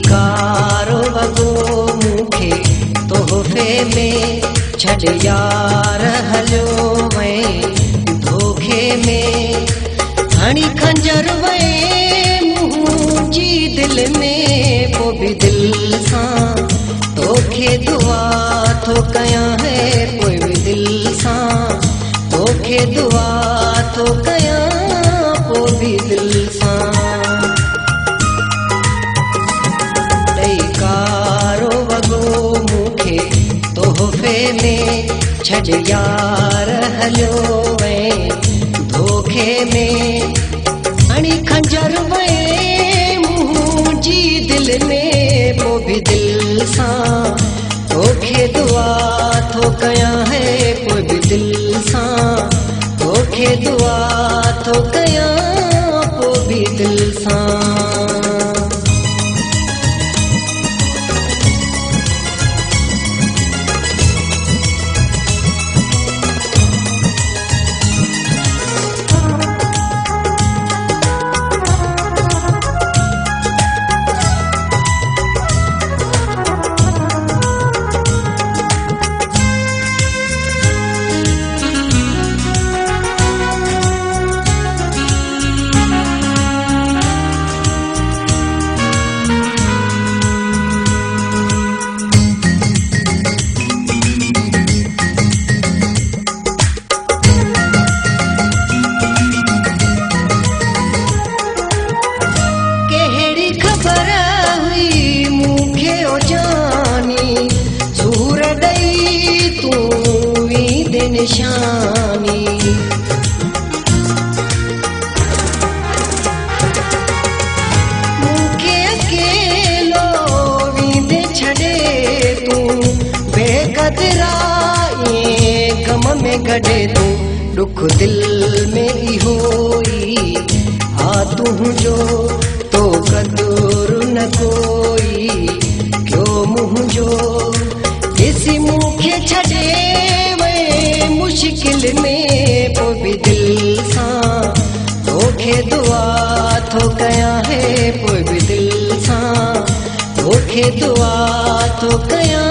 कारो वगो मूंखे तोहफ़े में छॾ यार हलियो वए धोखे में हणी खंजर वए मुंहिंजी दिलि में पोइ बि दिलि सां तोखे दुआ थो कयां है पोइ बि दिलि सां तोखे दुआ थो कयां पोइ बि दिलि सां तोहफ़े में छॾ यार हलियो वए धोखे में हणी खंजर वए मुंहिंजी दिलि में पोइ बि दिलि सां तोखे दुआ थो कयां है पोइ बि दिलि सां तोखे दुआ थो कयां पोइ बि दिलि सां निशानी मूंखे अकेलो वींदे छॾे तूं बेक़दरा गम में गॾे तूं दुख दिल में इहो ई आ तुंहिंजो तो क़दुरु न कोई क्यों मुंहिंजो ॾिसी मूंखे छॾे मुश्किल में पोइ बि दिलि सां तोखे दुआ थो कयां है पोइ बि दिलि सां तोखे दुआ थो कयां